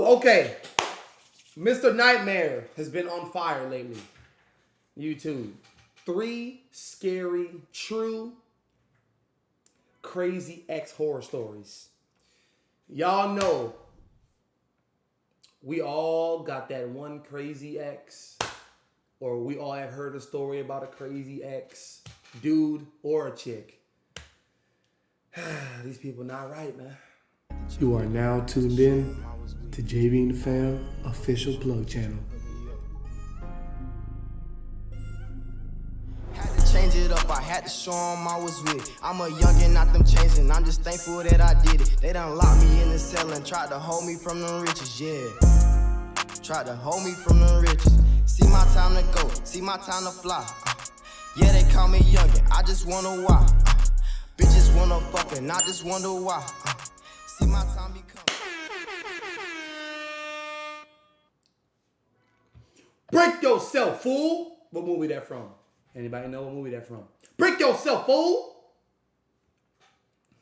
Oh, okay. Mr. Nightmare has been on fire lately. YouTube. 3 scary, true, crazy ex horror stories. Y'all know we all got that one crazy ex, or we all have heard a story about a crazy ex, dude or a chick. These people not right, man. You are now tuned in to JB and the Fam official plug channel. Had to change it up, I had to show them I was with it. I'm a youngin', not them changing. I'm just thankful that I did it. They done locked me in the cell and tried to hold me from the riches, yeah. Tried to hold me from the riches. See my time to go, see my time to fly. Yeah, they call me youngin', I just wonder why. Bitches wanna fuck and I just wonder why. See my time be coming. Break yourself, fool! What movie that from? Anybody know what movie that from? Break yourself, fool!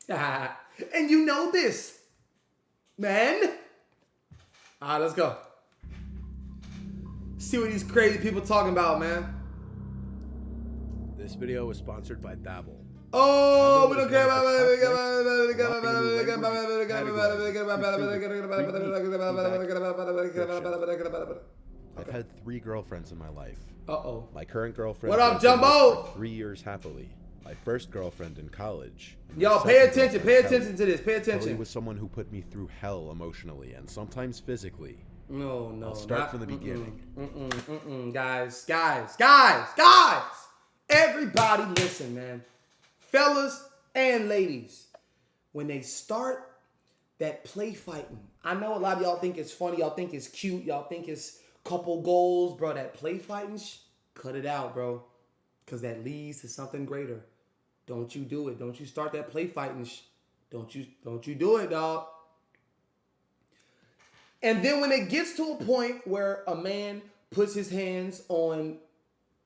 And you know this, man. Alright, let's go. See what these crazy people talking about, man. This video was sponsored by Babbel. Oh, we don't care about I've had 3 girlfriends in my life. Uh-oh. My current girlfriend. What up, Jumbo? For 3 years happily. My first girlfriend in college. Y'all pay attention. Pay attention to this. Pay Kelly attention. was someone who put me through hell emotionally and sometimes physically. No. I'll start from the beginning. Guys. Everybody listen, man. Fellas and ladies. When they start that play fighting, I know a lot of y'all think it's funny. Y'all think it's cute. Y'all think it's couple goals, bro. That play fighting, cut it out, bro. Because that leads to something greater. Don't you do it. Don't you start that play fighting. Don't you do it, dog. And then when it gets to a point where a man puts his hands on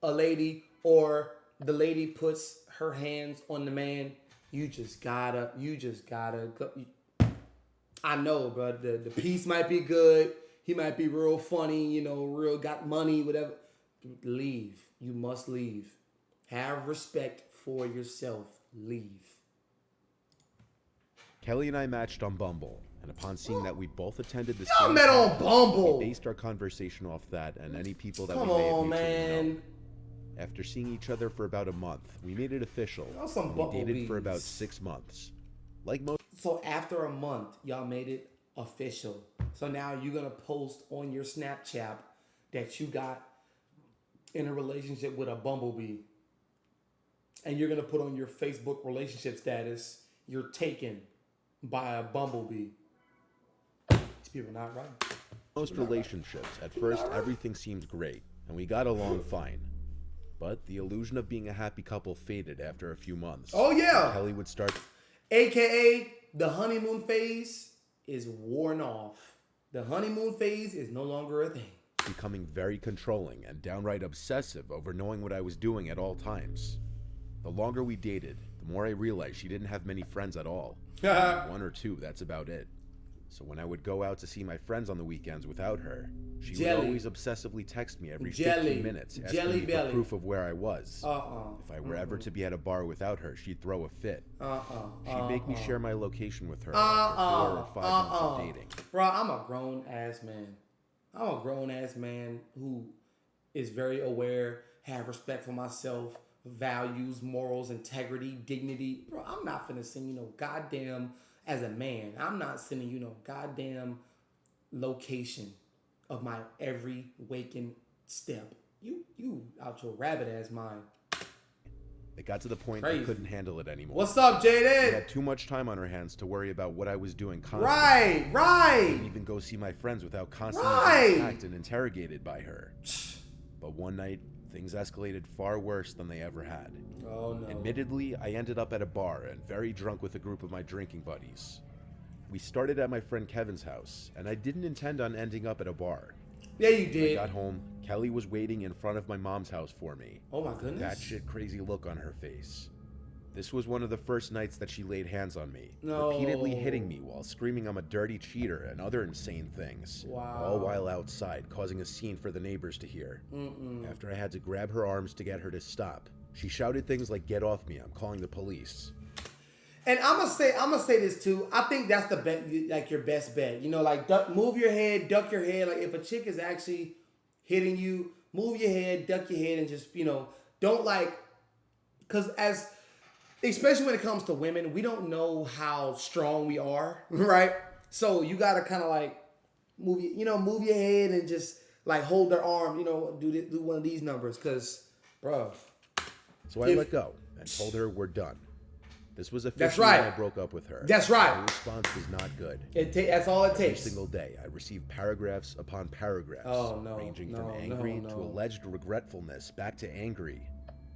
a lady or the lady puts her hands on the man, you just gotta go. I know, bro. The piece might be good. He might be real funny, real got money, whatever. Leave. You must leave. Have respect for yourself. Leave. Kelly and I matched on Bumble, and upon seeing that we both attended the Y'all same met on college, Bumble. we based our conversation off that and any people that Come we may have on, mutually man. known. After seeing each other for about a month, we made it official. Y'all some and we dated bumblebees. for about 6 months. Like most. So after a month, y'all made it official. So now you're going to post on your Snapchat that you got in a relationship with a bumblebee. And you're going to put on your Facebook relationship status, you're taken by a bumblebee. These people are not right. Most relationships, at first everything seemed great, and we got along fine. But the illusion of being a happy couple faded after a few months. Oh, yeah. Kelly would start... AKA, the honeymoon phase is worn off. The honeymoon phase is no longer a thing. becoming very controlling and downright obsessive over knowing what I was doing at all times. The longer we dated, the more I realized she didn't have many friends at all. 1 or 2, that's about it. So when I would go out to see my friends on the weekends without her, she would always obsessively text me every 15 minutes, asking me for proof of where I was. If I were ever to be at a bar without her, she'd throw a fit. She'd make me share my location with her after 4 or 5 months of dating. Bro, I'm a grown-ass man. I'm a grown-ass man who is very aware, have respect for myself, values, morals, integrity, dignity. Bro, I'm not finna send you no goddamn, as a man, I'm not sending you no goddamn location of my every waking step. You out your rabbit-ass mind. It got to the point I couldn't handle it anymore. What's up, Jaden? I had too much time on her hands to worry about what I was doing constantly. Right. I couldn't even go see my friends without constantly being attacked and interrogated by her. But one night, things escalated far worse than they ever had. Oh, no. Admittedly, I ended up at a bar and very drunk with a group of my drinking buddies. We started at my friend Kevin's house, and I didn't intend on ending up at a bar. Yeah, you did. When I got home, Kelly was waiting in front of my mom's house for me. Oh, my goodness. That shit crazy look on her face. This was one of the first nights that she laid hands on me, No. repeatedly hitting me while screaming I'm a dirty cheater and other insane things, Wow. all while outside, causing a scene for the neighbors to hear. After I had to grab her arms to get her to stop, she shouted things like, "Get off me, I'm calling the police." And I'm gonna say this too. I think that's the bet, like your best bet. You know, like move your head, duck your head. Like if a chick is actually hitting you, move your head, duck your head, and just don't because especially when it comes to women, we don't know how strong we are, right? So you gotta kind of like move your head and just like hold their arm, do one of these numbers, cause, bro. So I let go and told her we're done. This was officially That's right. when I broke up with her. That's right. Her response was not good. That's all it Every takes. single day, I received paragraphs upon paragraphs, ranging from angry to alleged regretfulness back to angry.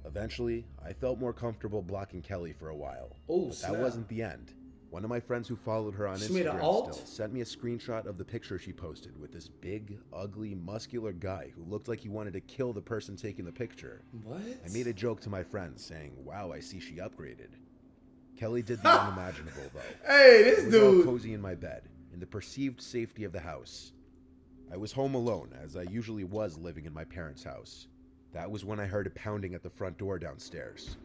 Eventually, I felt more comfortable blocking Kelly for a while. Oh, but that wasn't the end. One of my friends who followed her on She made an Instagram alt? still sent me a screenshot of the picture she posted with this big, ugly, muscular guy who looked like he wanted to kill the person taking the picture. What? I made a joke to my friend saying, "Wow, I see she upgraded." Kelly did the unimaginable, though. Hey, this I was all dude. cozy in my bed, in the perceived safety of the house. I was home alone, as I usually was living in my parents' house. That was when I heard a pounding at the front door downstairs.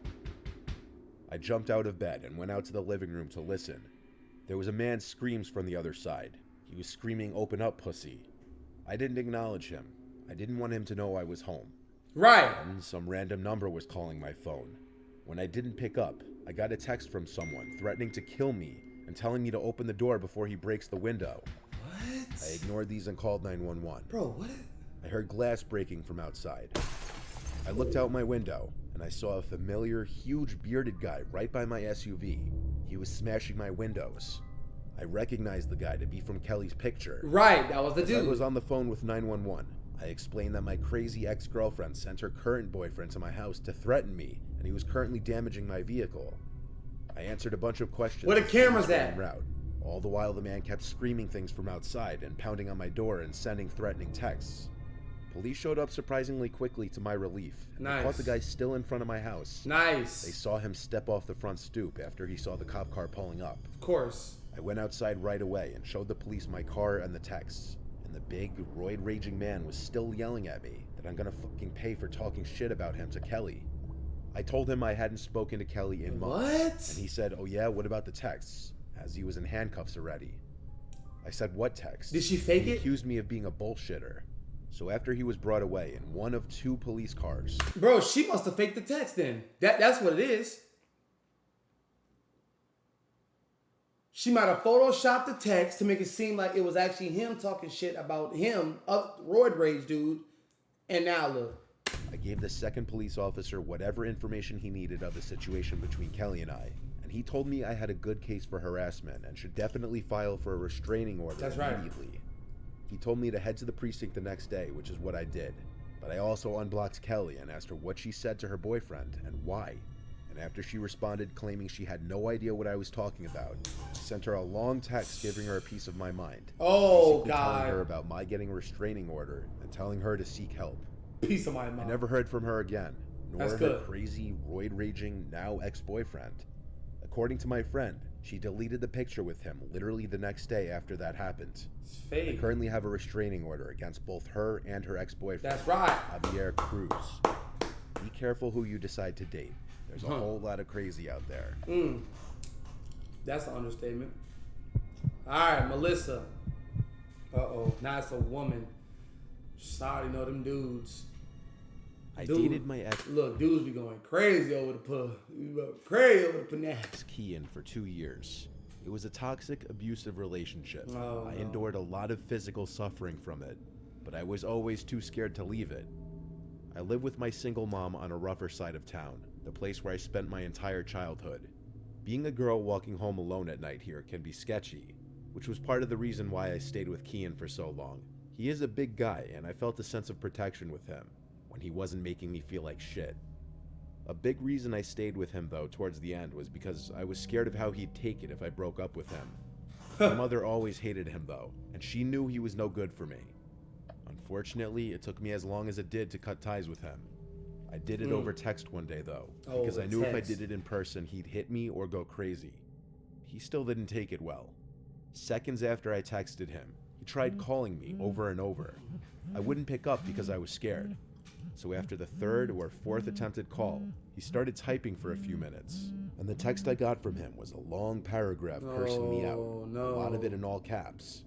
I jumped out of bed and went out to the living room to listen. There was a man's screams from the other side. He was screaming, "Open up, pussy." I didn't acknowledge him. I didn't want him to know I was home. Right. And some random number was calling my phone. When I didn't pick up, I got a text from someone threatening to kill me and telling me to open the door before he breaks the window. What? I ignored these and called 911. Bro, what? I heard glass breaking from outside. I looked out my window and I saw a familiar, huge bearded guy right by my SUV. He was smashing my windows. I recognized the guy to be from Kelly's picture. Right, that was the As I dude. was on the phone with 911. I explained that my crazy ex-girlfriend sent her current boyfriend to my house to threaten me, and he was currently damaging my vehicle. I answered a bunch of questions. Where the cameras and at? route. All the while the man kept screaming things from outside and pounding on my door and sending threatening texts. Police showed up surprisingly quickly to my relief. And they Nice. caught the guy still in front of my house. Nice. They saw him step off the front stoop after he saw the cop car pulling up. Of course. I went outside right away and showed the police my car and the texts. And the big, roid-raging man was still yelling at me that I'm gonna fucking pay for talking shit about him to Kelly. I told him I hadn't spoken to Kelly in months. What? And he said, "Oh yeah, what about the texts?" As he was in handcuffs already. I said, "What text?" Did she fake He it? accused me of being a bullshitter. So after he was brought away in one of 2 police cars, Bro, she must have faked the text then. That's what it is. She might have photoshopped the text to make it seem like it was actually him talking shit about him, roid rage dude. And now look. I gave the second police officer whatever information he needed of the situation between Kelly and I, and he told me I had a good case for harassment and should definitely file for a restraining order That's right. immediately. He told me to head to the precinct the next day, which is what I did. But I also unblocked Kelly and asked her what she said to her boyfriend and why. And after she responded claiming she had no idea what I was talking about, I sent her a long text giving her a piece of my mind. Oh, basically telling her God. about my getting a restraining order and telling her to seek help. Piece of my I mind. never heard from her again, nor That's her good. crazy, roid-raging, now ex-boyfriend. According to my friend, she deleted the picture with him literally the next day after that happened. It's I fake. currently have a restraining order against both her and her ex-boyfriend, That's right. Javier Cruz. Be careful who you decide to date. There's a whole lot of crazy out there. That's an understatement. All right, Melissa. Uh-oh. Now it's a woman. Sorry, know them dudes. I Dude. dated my ex Look, dudes be going crazy over the pub. Crazy over the panache. Kian for 2 years. It was a toxic, abusive relationship. Oh, I no. endured a lot of physical suffering from it, but I was always too scared to leave it. I live with my single mom on a rougher side of town, the place where I spent my entire childhood. Being a girl walking home alone at night here can be sketchy, which was part of the reason why I stayed with Kian for so long. He is a big guy, and I felt a sense of protection with him, when he wasn't making me feel like shit. A big reason I stayed with him, though, towards the end was because I was scared of how he'd take it if I broke up with him. My mother always hated him, though, and she knew he was no good for me. Unfortunately, it took me as long as it did to cut ties with him. I did it over text one day, though, because I knew if I did it in person, he'd hit me or go crazy. He still didn't take it well. Seconds after I texted him, he tried calling me over and over. I wouldn't pick up because I was scared. So after the third or fourth attempted call, he started typing for a few minutes. And the text I got from him was a long paragraph cursing me out, a lot of it in all caps.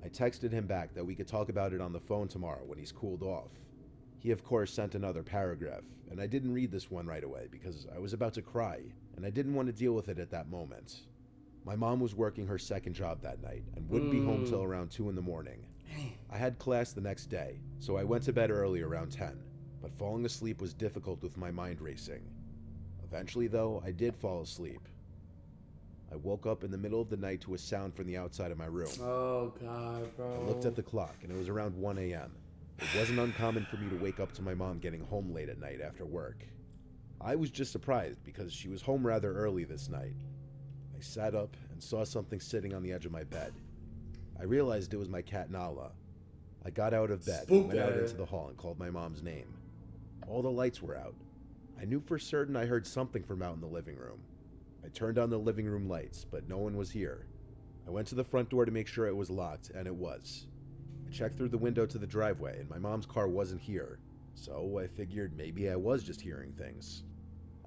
I texted him back that we could talk about it on the phone tomorrow when he's cooled off. He of course sent another paragraph, and I didn't read this one right away because I was about to cry, and I didn't want to deal with it at that moment. My mom was working her second job that night and wouldn't be home till around 2 in the morning. I had class the next day, so I went to bed early around 10, but falling asleep was difficult with my mind racing. Eventually, though, I did fall asleep. I woke up in the middle of the night to a sound from the outside of my room. Oh, God, bro. I looked at the clock, and it was around 1 a.m. It wasn't uncommon for me to wake up to my mom getting home late at night after work. I was just surprised because she was home rather early this night. I sat up and saw something sitting on the edge of my bed. I realized it was my cat Nala. I got out of bed, went out into the hall, and called my mom's name. All the lights were out. I knew for certain I heard something from out in the living room. I turned on the living room lights, but no one was here. I went to the front door to make sure it was locked, and it was. I checked through the window to the driveway, and my mom's car wasn't here, so I figured maybe I was just hearing things.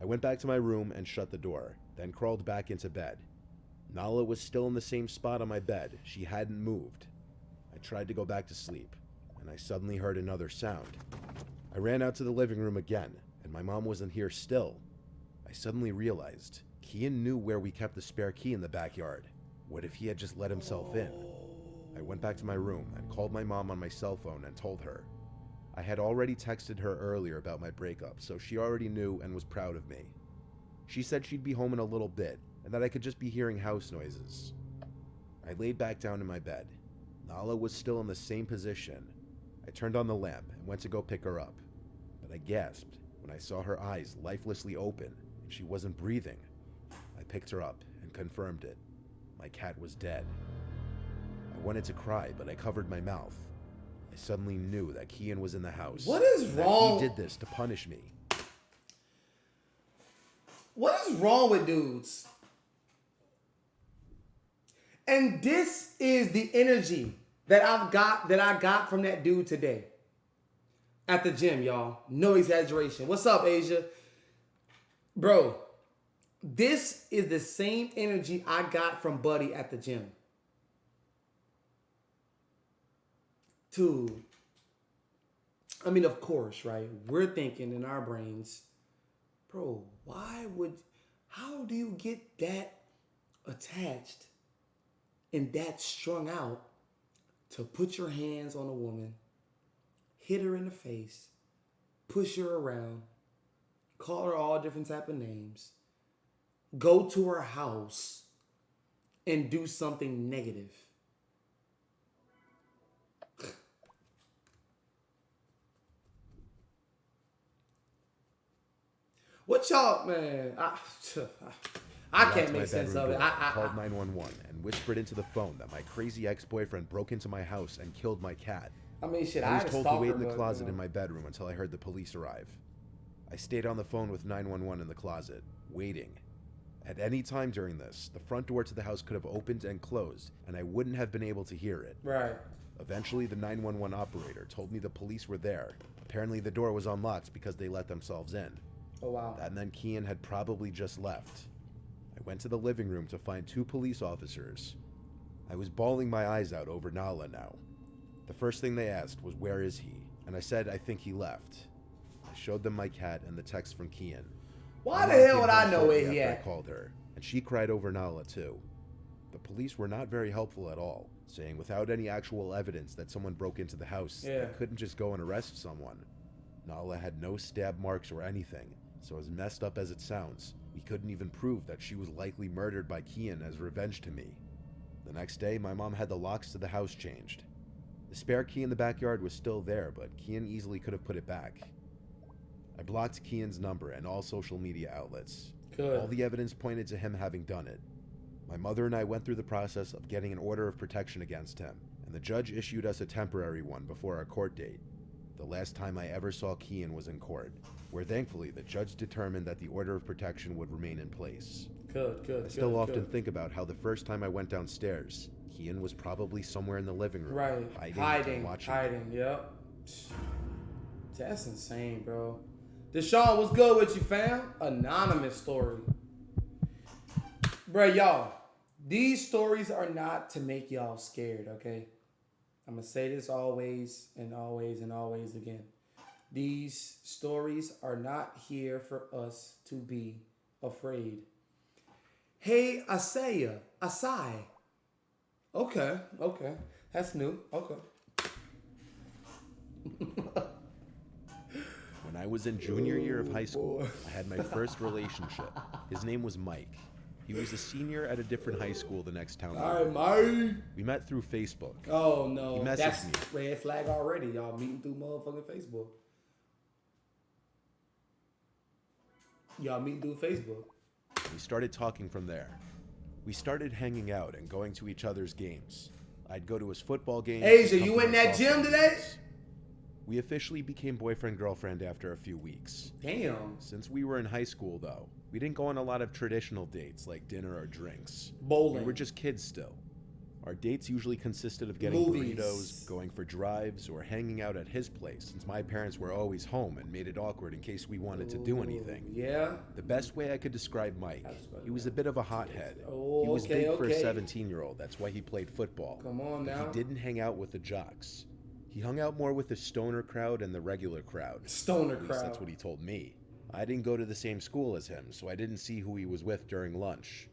I went back to my room and shut the door, then crawled back into bed. Nala was still in the same spot on my bed. She hadn't moved. I tried to go back to sleep, and I suddenly heard another sound. I ran out to the living room again, and my mom wasn't here still. I suddenly realized Kian knew where we kept the spare key in the backyard. What if he had just let himself in? I went back to my room and called my mom on my cell phone and told her. I had already texted her earlier about my breakup, so she already knew and was proud of me. She said she'd be home in a little bit, and that I could just be hearing house noises. I laid back down in my bed. Nala was still in the same position. I turned on the lamp and went to go pick her up, but I gasped when I saw her eyes lifelessly open and she wasn't breathing. I picked her up and confirmed it. My cat was dead. I wanted to cry, but I covered my mouth. I suddenly knew that Kian was in the house. What is wrong? He did this to punish me. What is wrong with dudes? And this is the energy that I got from that dude today at the gym, y'all. No exaggeration. What's up, Asia? Bro, this is the same energy I got from Buddy at the gym. Dude, I mean, of course, right? We're thinking in our brains, bro, how do you get that attached and that strung out to put your hands on a woman, hit her in the face, push her around, call her all different type of names, go to her house and do something negative? What y'all, man? I can't make sense of it. I called 911 and whispered into the phone that my crazy ex-boyfriend broke into my house and killed my cat. I mean, shit, I was told to wait in the closet in my bedroom until I heard the police arrive. I stayed on the phone with 911 in the closet, waiting. At any time during this, the front door to the house could have opened and closed, and I wouldn't have been able to hear it. Right. Eventually, the 911 operator told me the police were there. Apparently, the door was unlocked because they let themselves in. Oh, wow. That meant Kian had probably just left. I went to the living room to find 2 police officers. I was bawling my eyes out over Nala now. The first thing they asked was, "Where is he?" And I said, "I think he left." I showed them my cat and the text from Kian. Why the hell would I know where he at? I called her, and she cried over Nala too. The police were not very helpful at all, saying without any actual evidence that someone broke into the house, they couldn't just go and arrest someone. Nala had no stab marks or anything, so as messed up as it sounds, we couldn't even prove that she was likely murdered by Kian as revenge to me. The next day, my mom had the locks to the house changed. The spare key in the backyard was still there, but Kian easily could have put it back. I blocked Kian's number and all social media outlets. Good. All the evidence pointed to him having done it. My mother and I went through the process of getting an order of protection against him, and the judge issued us a temporary one before our court date. The last time I ever saw Kian was in court, where thankfully the judge determined that the order of protection would remain in place. Good. I still often think about how the first time I went downstairs, Kian was probably somewhere in the living room, Right. hiding, watching. Yep. That's insane, bro. Deshaun, what's good with you, fam? Anonymous story. Bro, y'all, these stories are not to make y'all scared, okay? I'm going to say this always and always and always again. These stories are not here for us to be afraid. Hey, Asai. Okay. That's new. Okay. When I was in junior year of high school, I had my first relationship. His name was Mike. He was a senior at a different high school the next town over. All right, Mike. We met through Facebook. Oh, no. He messaged That's me. red flag already. Y'all meeting through motherfucking Facebook. We started talking from there. We started hanging out and going to each other's games. I'd go to his football games. Asia, you in that gym today? We officially became boyfriend-girlfriend after a few weeks. Damn. Since we were in high school, though, we didn't go on a lot of traditional dates like dinner or drinks. Bowling. We were just kids still. Our dates usually consisted of getting Movies. burritos, going for drives, or hanging out at his place since my parents were always home and made it awkward in case we wanted to do anything. Yeah? The best way I could describe Mike, he was a bit of a hothead. Oh, he was okay, big for a okay. 17-year-old, that's why he played football. Come on But now. he didn't hang out with the jocks. He hung out more with the stoner crowd and the regular crowd. Stoner At least crowd. that's what he told me. I didn't go to the same school as him, so I didn't see who he was with during lunch.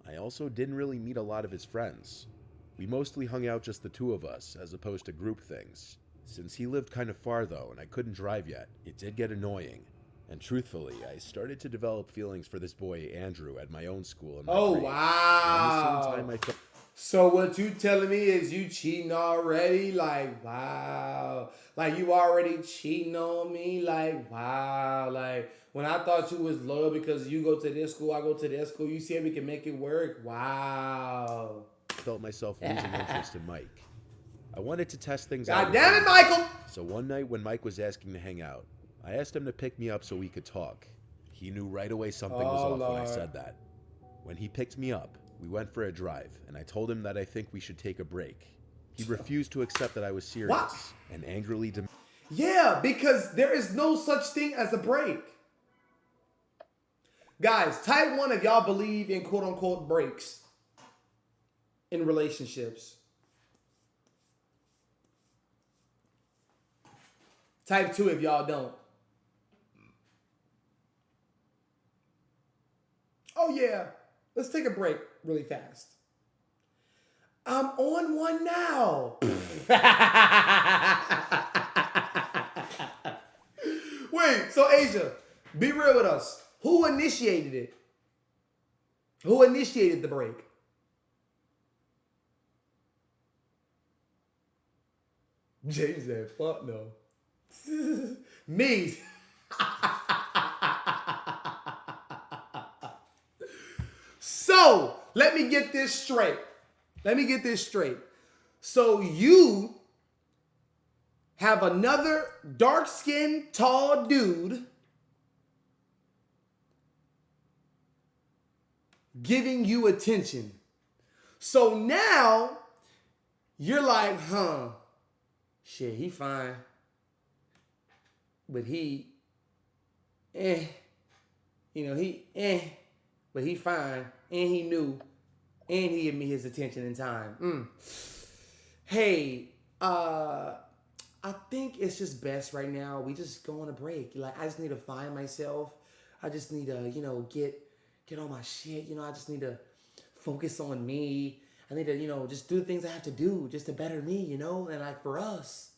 I also didn't really meet a lot of his friends. We mostly hung out just the two of us, as opposed to group things. Since he lived kind of far though, and I couldn't drive yet, it did get annoying. And truthfully, I started to develop feelings for this boy, Andrew, at my own school. In my Oh, grade. wow. Around the same time I felt So what you telling me is you cheating already? Like, wow. Like, you already cheating on me? Like, wow. Like, when I thought you was loyal because you go to this school, I go to this school, you said we can make it work? Wow. felt myself losing interest in Mike. I wanted to test things God out. damn it, Michael! So one night when Mike was asking to hang out, I asked him to pick me up so we could talk. He knew right away something was off when I Lord. said that. When he picked me up, we went for a drive, and I told him that I think we should take a break. He refused to accept that I was serious, What? and angrily demanded. Yeah, because there is no such thing as a break. Guys, type 1 if y'all believe in quote-unquote breaks in relationships. Type 2 if y'all don't. Oh yeah, let's take a break really fast. I'm on one now. Wait, so Asia, be real with us. Who initiated it? Who initiated the break? Jay said, fuck no. Me. So, let me get this straight. So, you have another dark-skinned, tall dude giving you attention. So now, you're like, shit, he fine. But he, but he fine, and he knew, and he gave me his attention in time. Hey, I think it's just best right now. We just go on a break. Like, I just need to find myself. I just need to, get on my shit. I just need to focus on me. I need to, just do the things I have to do just to better me, and like for us.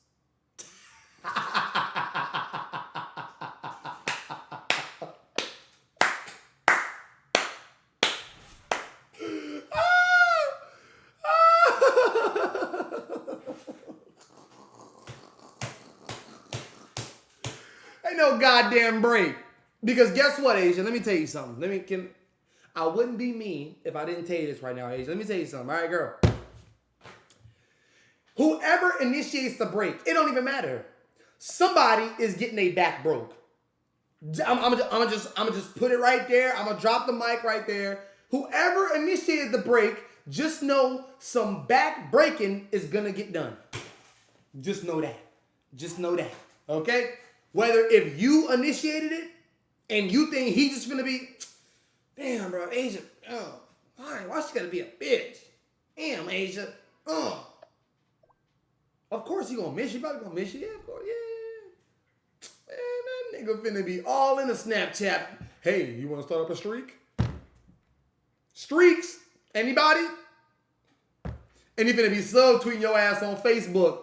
Ain't no goddamn break. Because guess what, Asia? Let me tell you something. I wouldn't be me if I didn't tell you this right now, Asia. Let me tell you something. All right, girl. Whoever initiates the break, it don't even matter. somebody is getting their back broke. I'm gonna just put it right there. I'm gonna drop the mic right there. Whoever initiated the break, just know some back breaking is gonna get done. Just know that. Just know that. Okay? Whether if you initiated it and you think he's just gonna be, damn, bro, Asia, oh, why she gotta be a bitch? Damn, Asia, Of course he gonna miss you. Probably gonna miss you. Yeah, of course, yeah. Man, that nigga finna be all in a Snapchat. Hey, you wanna start up a streak? Streaks? Anybody? And he finna be subtweeting your ass on Facebook.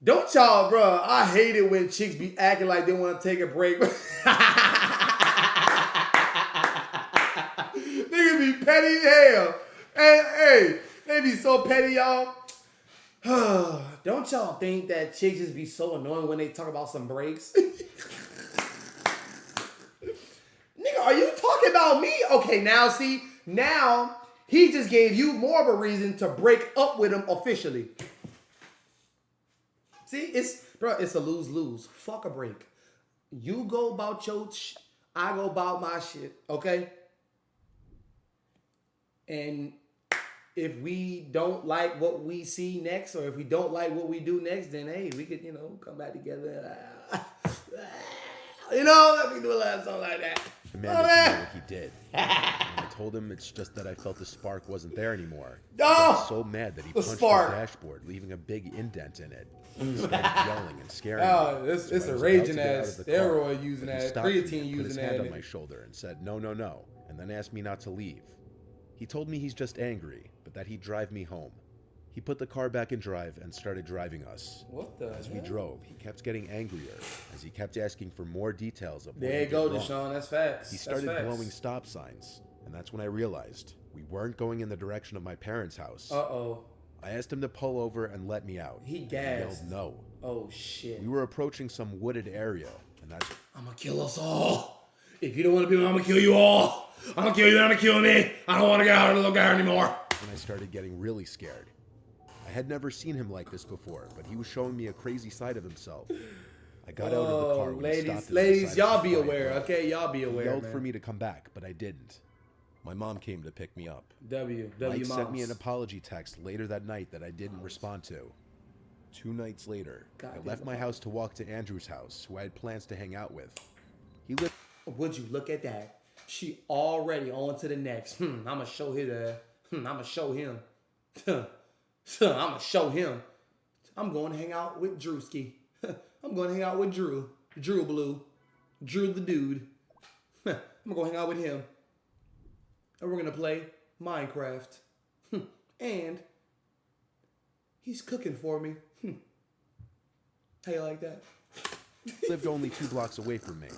Don't y'all, bro, I hate it when chicks be acting like they want to take a break. Niggas be petty as hell. And hey, they be so petty, y'all. Don't y'all think that chicks just be so annoying when they talk about some breaks? Nigga, are you talking about me? Okay, now he just gave you more of a reason to break up with him officially. See, it's a lose-lose. Fuck a break. You go about your I go about my shit, okay? And if we don't like what we see next, or if we don't like what we do next, then hey, we could, come back together. We can do a little something like that. The man didn't know what he did. And I told him it's just that I felt the spark wasn't there anymore. I was so mad that he punched the dashboard, leaving a big indent in it. He started yelling and scaring me. Oh, it's a raging ass steroid using that, creatine using that. Put his hand on my shoulder and said, no, and then asked me not to leave. He told me he's just angry, but that he'd drive me home. He put the car back in drive and started driving us. What the As we drove, he kept getting angrier as he kept asking for more details of what There you go, Deshaun. That's facts. He started blowing stop signs, and that's when I realized we weren't going in the direction of my parents' house. Uh-oh. I asked him to pull over and let me out. He gassed. He yelled no. Oh, shit. We were approaching some wooded area, and that's... I'm gonna kill us all. If you don't want to be with me, I'm gonna kill you all. I'm gonna kill you, I'm gonna kill me. I don't want to get out of the little guy anymore. When I started getting really scared. I had never seen him like this before, but he was showing me a crazy side of himself. I got out of the car when he stopped. Ladies, y'all be aware, okay? Y'all be aware, He yelled for me to come back, but I didn't. My mom came to pick me up. Mike sent me an apology text later that night that I didn't respond to. 2 nights later, I left my house to walk to Andrew's house, who I had plans to hang out with. He lived... Would you look at that? She already on to the next. I'ma show his ass. I'ma show him. I'ma show him. I'm going to hang out with Drewski. I'm going to hang out with Drew. Drew Blue. Drew the dude. I'm going to hang out with him. And we're going to play Minecraft. And he's cooking for me. How you like that? Lived only 2 blocks away from me.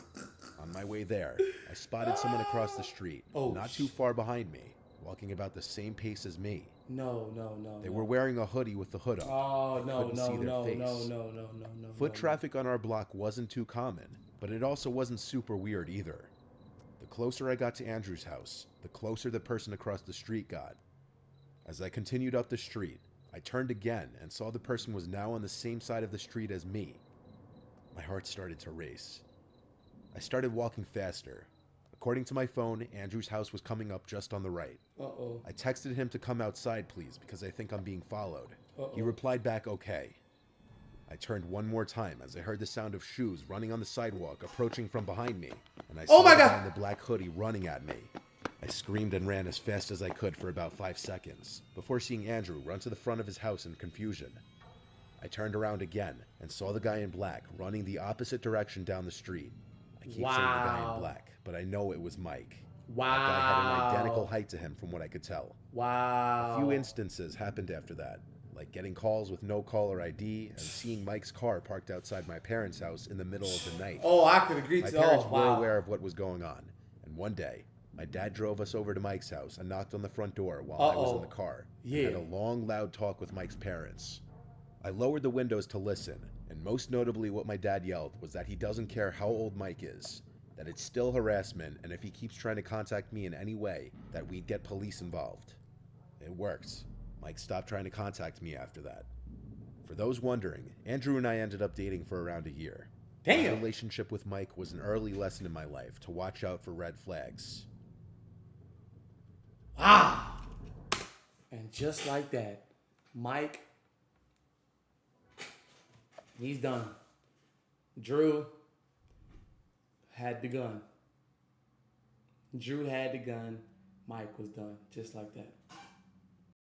On my way there, I spotted someone across the street, not too far behind me, walking about the same pace as me. No. They were wearing a hoodie with the hood up. Oh, no. Foot traffic on our block wasn't too common, but it also wasn't super weird either. The closer I got to Andrew's house, the closer the person across the street got. As I continued up the street, I turned again and saw the person was now on the same side of the street as me. My heart started to race. I started walking faster. According to my phone, Andrew's house was coming up just on the right. I texted him to come outside, please, because I think I'm being followed. He replied back, okay. I turned one more time as I heard the sound of shoes running on the sidewalk approaching from behind me, and I saw the guy in the black hoodie running at me. I screamed and ran as fast as I could for about 5 seconds, before seeing Andrew run to the front of his house in confusion. I turned around again and saw the guy in black running the opposite direction down the street. I keep saying the guy in black, but I know it was Mike. That guy had an identical height to him from what I could tell. A few instances happened after that, like getting calls with no caller ID and seeing Mike's car parked outside my parents' house in the middle of the night. I could agree to that. My parents were aware of what was going on, and one day, my dad drove us over to Mike's house and knocked on the front door while I was in the car. And had a long, loud talk with Mike's parents. I lowered the windows to listen, and most notably what my dad yelled was that he doesn't care how old Mike is, that it's still harassment, and if he keeps trying to contact me in any way, that we'd get police involved. It worked. Mike stopped trying to contact me after that. For those wondering, Andrew and I ended up dating for around a year. Damn. My relationship with Mike was an early lesson in my life to watch out for red flags. Wow. And just like that, Mike, he's done. Drew had the gun. Drew had the gun. Mike was done. Just like that.